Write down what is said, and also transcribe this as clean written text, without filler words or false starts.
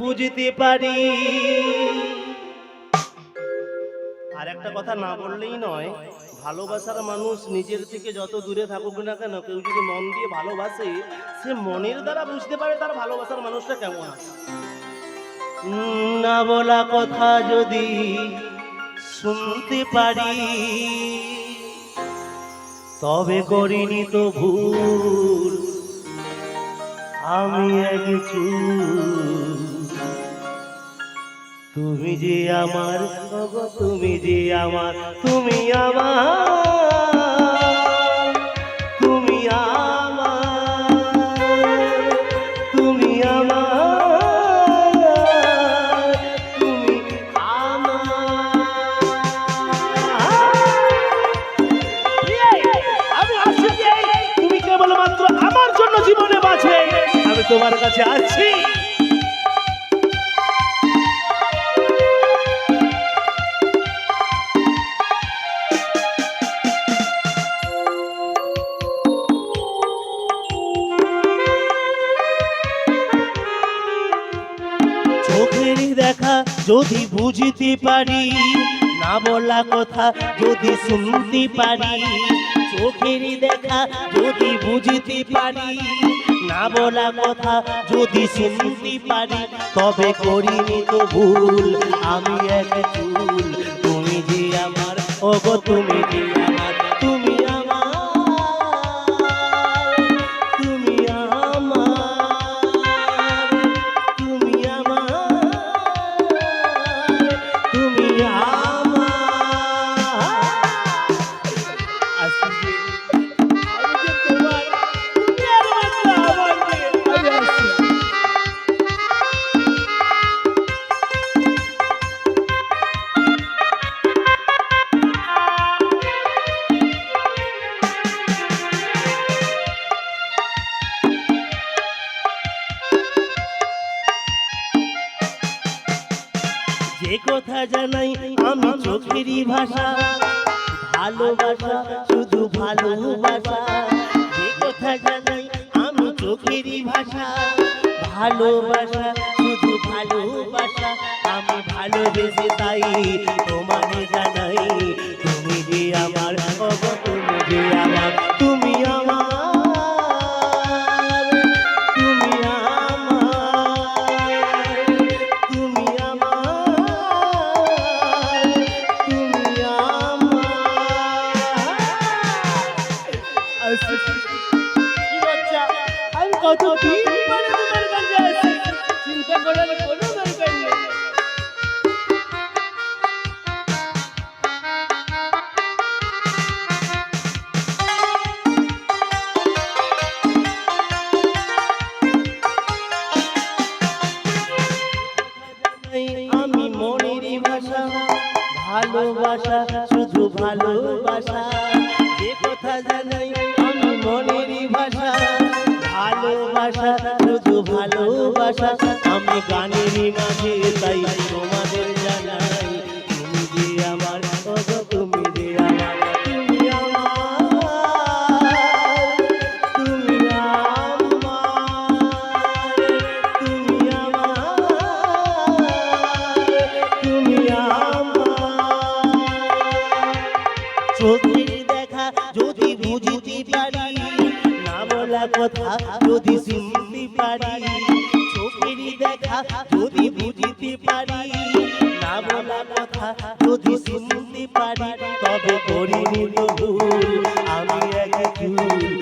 বুঝতে পারি। আর একটা কথা না বললেই নয়, ভালোবাসার মানুষ নিজের থেকে যত দূরে থাকুক না কেন, কেউ যদি মন দিয়ে ভালোবাসে, সে মনের দ্বারা বুঝতে পারে তার ভালোবাসার মানুষটা কেমন আছে। না বলা কথা যদি শুনতে পারি, তবে করিনি তো ভুল আমি এক চুল। তুমি যে আমার, তুমি যে আমার, তুমি আমার, তুমি আমার, তুমি আমার, তুমি আমি আছি, তুমি কেবলমাত্র আমার জন্য জীবনে বাঁচবে, আমি তোমার কাছে আছি। চোখের দেখা যদি বুঝতে পারি, না বলা কথা যদি শুনতে পারি, চোখের দেখা যদি বুঝতে পারি, না বলা কথা যদি শুনতে পারি, তবে করিনি তো ভুল আমি এক চুল। তুমি যে আমার, ওগো তুমি যে আমার, তুমি যে কথা জানাই আমি চোখেরই ভাষা, ভালোবাসা শুধু ভালোবাসা। যে কথা জানাই আমি চোখেরই ভাষা, ভালোবাসা শুধু ভালোবাসা। আমি ভালোবেসে তাই তোমারে জানাই, তুমি যে আমার, তুমি যে আমার, তুমি আমার, তুমি আমার, তুমি আমার, তুমি আমার। কি বাচ্চা, আমি কতদিন পরে তোমার কাছে আসি, চিন্তা করার কোনো দরকার নেই। আমি মনেরই ভাষা, ভালোবাসা শুধু ভালোবাসা। যে কথা জানাই আমি মনেরই ভাষা, ভালোবাসা শুধু ভালোবাসা। আমি গানেরই মাঝে তাই তোমাদের জানাই, তুমি যে আমার, ওগো তুমি যে আমার, তুমি আমার, তুমি আমার, তুমি আমার, তুমি আমার। চোখের দেখা যদি বুঝতে পারি, না বলা কথা যদি শুনতে পারি, চোখের দেখা যদি বুঝতে পারি, না বলা কথা যদি শুনতে পারি, তবে করিনি তো ভুল আমি এক চুল।